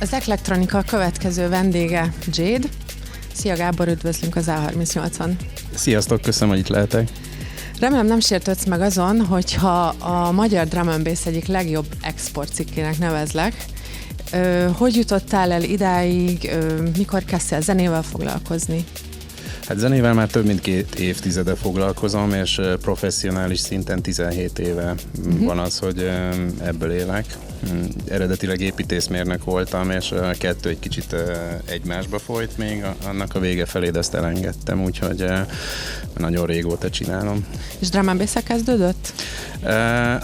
Az Eklektronika a következő vendége Jade. Szia Gábor, üdvözlünk az A38-on. Sziasztok, köszönöm, hogy itt lehetek. Remélem nem sértődsz meg azon, hogyha a magyar drum and bass egyik legjobb export cikkének nevezlek. Hogy jutottál el idáig, mikor kezdtél zenével foglalkozni? Hát zenével már több mint 2 évtizede foglalkozom, és professzionális szinten 17 éve van az, hogy ebből élek. Eredetileg építészmérnök voltam, és a kettő egy kicsit egymásba folyt még, annak a vége felé ezt elengedtem, úgyhogy nagyon régóta csinálom. És drum and bass-el kezdődött?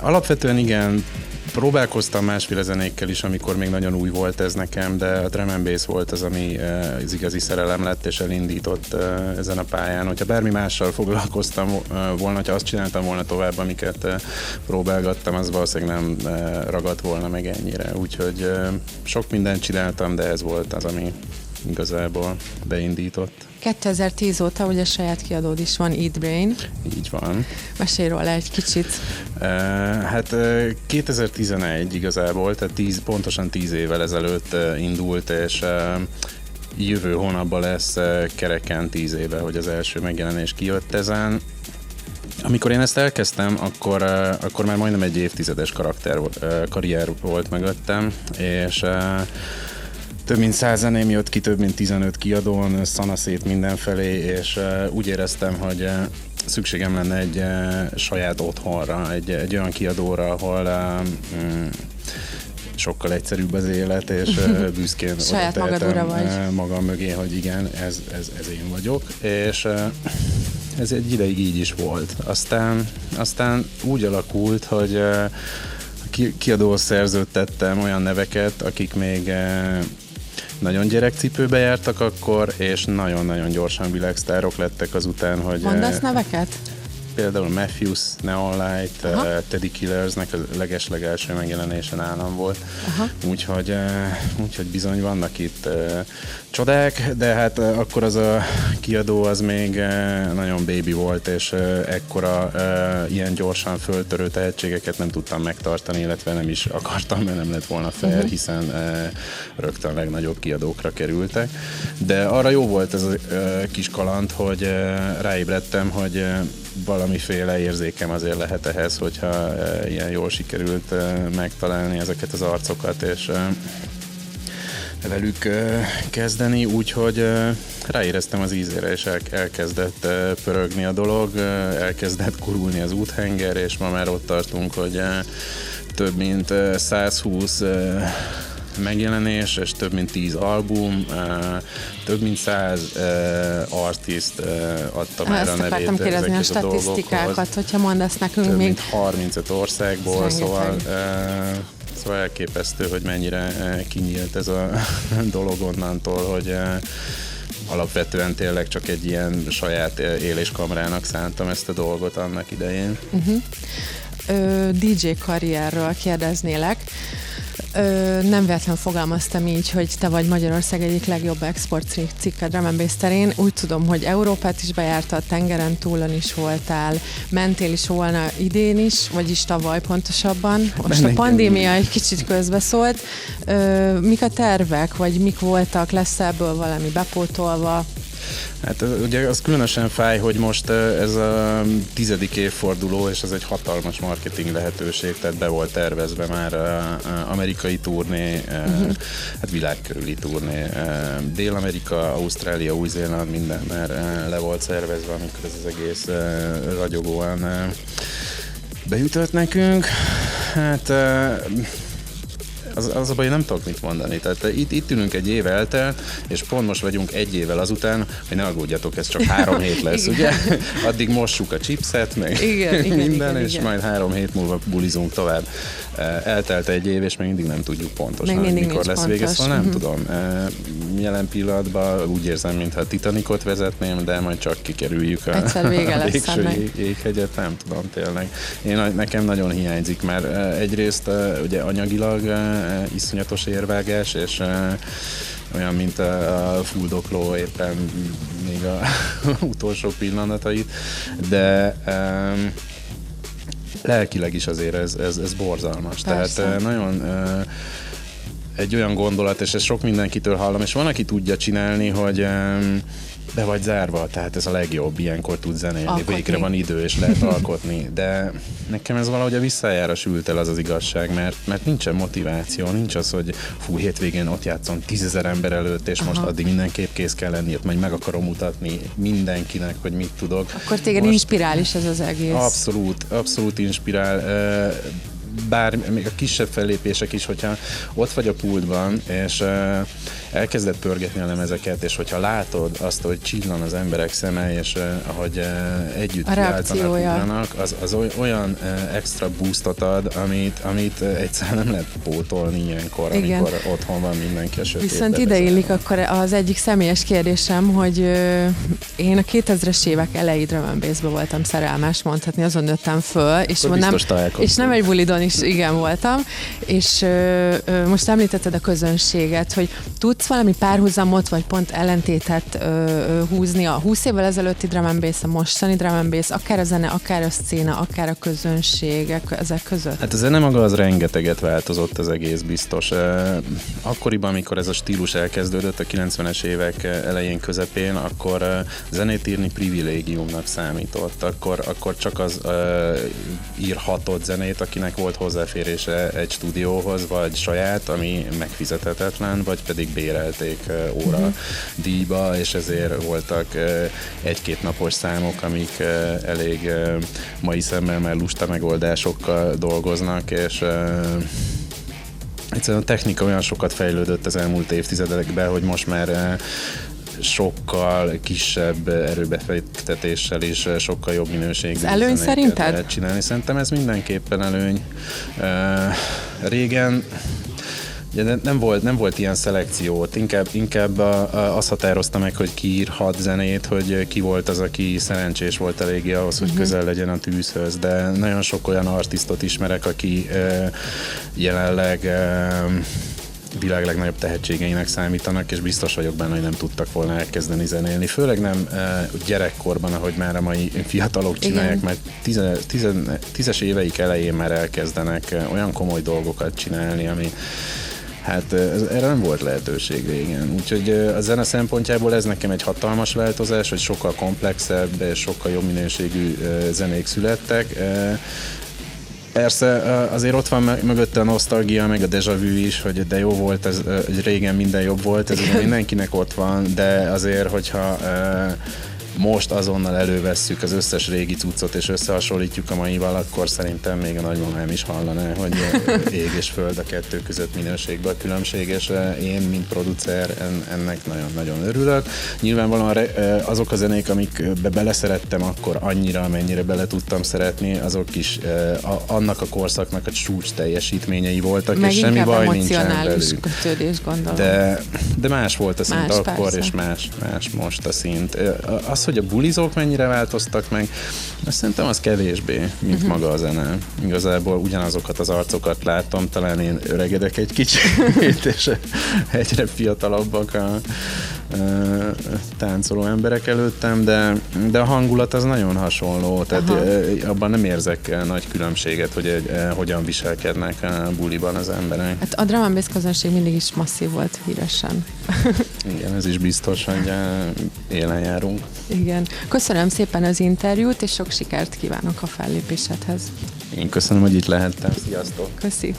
Alapvetően igen. Próbálkoztam másféle zenékkel is, amikor még nagyon új volt ez nekem, de a drum and bass volt az, ami az igazi szerelem lett, és elindított ezen a pályán. Hogyha bármi mással foglalkoztam volna, ha azt csináltam volna tovább, amiket próbálgattam, az valószínűleg nem ragadt volna meg ennyire. Úgyhogy sok mindent csináltam, de ez volt az, ami igazából beindított. 2010 óta ugye saját kiadód is van, Eat Brain. Így van. Mesélj róla egy kicsit. Hát 2011 igazából, tehát pontosan 10 évvel ezelőtt indult, és jövő hónapban lesz kereken 10 éve, hogy az első megjelenés kijött ezen. Amikor én ezt elkezdtem, akkor már majdnem egy évtizedes karrier volt mögöttem, és több mint 100 zeném jött ki, több mint 15 kiadón, szanaszét mindenfelé, és úgy éreztem, hogy szükségem lenne egy saját otthonra, egy olyan kiadóra, ahol sokkal egyszerűbb az élet, és büszkén oda tehetem magam mögé, hogy igen, ez én vagyok, és ez egy ideig így is volt. Aztán úgy alakult, hogy kiadóhoz szerződtettem olyan neveket, akik még nagyon gyerekcipőbe jártak akkor, és nagyon-nagyon gyorsan világsztárok lettek azután, hogy... Mondasz neveket? Például Matthews, Neon Light, Teddy Killersnek a leges-legelső megjelenése nálam volt. Úgyhogy bizony vannak itt csodák, de hát akkor az a kiadó az még nagyon baby volt, és ekkora ilyen gyorsan föltörő tehetségeket nem tudtam megtartani, illetve nem is akartam, mert nem lett volna fair, hiszen rögtön legnagyobb kiadókra kerültek. De arra jó volt ez a kis kaland, hogy ráébredtem, hogy valamiféle érzékem azért lehet ehhez, hogyha ilyen jól sikerült megtalálni ezeket az arcokat, és velük kezdeni, úgyhogy ráéreztem az ízére, és elkezdett pörögni a dolog, elkezdett kurulni az úthenger, és ma már ott tartunk, hogy több mint 120 megjelenés, és több mint 10 album, több mint 100 artist adta már a nevét. Ezt akartam kérdezni a statisztikákat, hogyha mondasz nekünk több még. Mint 35 országból, szóval elképesztő, hogy mennyire kinyílt ez a dolog onnantól, hogy alapvetően tényleg csak egy ilyen saját éléskamrának szántam ezt a dolgot annak idején. DJ karrierről kérdeznélek. Nem véletlenül fogalmaztam így, hogy te vagy Magyarország egyik legjobb export cikke drum and bass terén. Úgy tudom, hogy Európát is bejártad, tengeren túlon is voltál, mentél is volna idén is, vagyis tavaly pontosabban. Most a pandémia egy kicsit közbeszólt. Mik a tervek, vagy mik voltak? Lesz ebből valami bepótolva? Hát ugye az különösen fáj, hogy most ez a 10. évforduló, és ez egy hatalmas marketing lehetőség, tehát be volt tervezve már amerikai turné, hát világkörüli turné, Dél-Amerika, Ausztrália, Új-Zéland, minden már le volt szervezve, amikor ez az egész ragyogóan beütött nekünk. Hát az a baj, nem tudok mit mondani. Tehát itt ülünk egy év eltelt, és pont most vagyunk egy évvel azután, hogy ne aggódjatok, ez csak 3 hét lesz, ugye? Addig mossuk a chipset, meg minden, és majd 3 hét múlva bulizunk tovább. Eltelt egy év, és még mindig nem tudjuk pontosan, hogy mikor lesz vége, szóval nem tudom. Jelen pillanatban úgy érzem, mintha a Titanicot vezetném, de majd csak kikerüljük a végső jéghegyet, nem tudom tényleg. Nekem nagyon hiányzik, mert egyrészt ugye anyagilag iszonyatos érvágás, és olyan, mint a fuldokló éppen még a utolsó pillanatait, de lelkileg is azért ez borzalmas. Persze. Tehát nagyon egy olyan gondolat, és ezt sok mindenkitől hallom, és van, aki tudja csinálni, hogy be vagy zárva, tehát ez a legjobb, ilyenkor tud zenélni, alkotni. Végre van idő, és lehet alkotni, de nekem ez valahogy a visszájára sült el, az az igazság, mert nincsen motiváció, nincs az, hogy hétvégén ott játszom 10 000 ember előtt, és most addig mindenképp kész kell lenni, ott majd meg akarom mutatni mindenkinek, hogy mit tudok. Akkor téged inspirál is ez az egész. Abszolút inspirál. Bár még a kisebb fellépések is, hogyha ott vagy a pultban, és elkezded pörgetni a lemezeket, és hogyha látod azt, hogy csillan az emberek szeme, és ahogy együtt kiáltanak, ugranak, az olyan extra boostot ad, amit egyszer nem lehet pótolni ilyenkor, amikor otthon van mindenki a sötétben. Viszont ide illik akkor az egyik személyes kérdésem, hogy én a 2000-es évek elejé drum and bassbe voltam szerelmes, mondhatni, azon nőttem föl, és nem egy bulidon is igen voltam, és most említetted a közönséget, hogy tudsz valami párhuzamot, vagy pont ellentétet húzni a 20 évvel ezelőtti drum and bass, a mostani drum and bass, akár a zene, akár a szcéna, akár a közönségek ezek között? Hát a zene maga az rengeteget változott, az egész biztos. Akkoriban, amikor ez a stílus elkezdődött, a 90-es évek elején, közepén, akkor zenét írni privilégiumnak számított. Akkor csak az írhatott zenét, akinek volt hozzáférése egy stúdióhoz, vagy saját, ami megfizethetetlen, vagy pedig bérelték óra díjba, és ezért voltak egy-két napos számok, amik elég mai szemmel már lusta megoldásokkal dolgoznak, és egyszerűen a technika olyan sokat fejlődött az elmúlt évtizedekben, hogy most már sokkal kisebb erőbefektetéssel is sokkal jobb minőségű zenéket lehet csinálni. Szerintem ez mindenképpen előny. Régen ugye nem volt ilyen szelekciót, inkább az határozta meg, hogy ki írhat zenét, hogy ki volt az, aki szerencsés volt eléggé ahhoz, hogy közel legyen a tűzhöz, de nagyon sok olyan artistot ismerek, aki jelenleg világ legnagyobb tehetségeinek számítanak, és biztos vagyok benne, hogy nem tudtak volna elkezdeni zenélni. Főleg nem gyerekkorban, ahogy már a mai fiatalok csinálják, mert 10-es éveik elején már elkezdenek olyan komoly dolgokat csinálni, ami hát erre nem volt lehetőség régen. Úgyhogy a zene szempontjából ez nekem egy hatalmas változás, hogy sokkal komplexebb, sokkal jobb minőségű zenék születtek. Persze azért ott van mögötte a nosztalgia, meg a déjà vu is, hogy de jó volt, ez régen minden jobb volt, ez ugye mindenkinek ott van, de azért, hogyha most azonnal elővesszük az összes régi cuccot és összehasonlítjuk a maival, akkor szerintem még a nagymamám is hallaná, hogy ég és föld a kettő között minőségben a különbség, és én, mint producer, ennek nagyon-nagyon örülök. Nyilvánvalóan azok a zenék, amikbe beleszerettem akkor annyira, amennyire bele tudtam szeretni, azok is annak a korszaknak a csúcs teljesítményei voltak, meg és semmi baj nincsen velük. Kötődés, gondolom. De más volt a szint akkor, persze. És más most a szint. Az, hogy a bulizók mennyire változtak meg, azt szerintem az kevésbé, mint maga a zene. Igazából ugyanazokat az arcokat látom, talán én öregedek egy kicsit, és egyre fiatalabbak a táncoló emberek előttem, de a hangulat az nagyon hasonló, tehát abban nem érzek nagy különbséget, hogy hogyan viselkednek a buliban az emberek. Hát a drum and bass közönség mindig is masszív volt híresen. Igen, ez is biztos, hogy élen járunk. Igen. Köszönöm szépen az interjút, és sok sikert kívánok a fellépésedhez. Én köszönöm, hogy itt lehettem. Sziasztok! Köszi!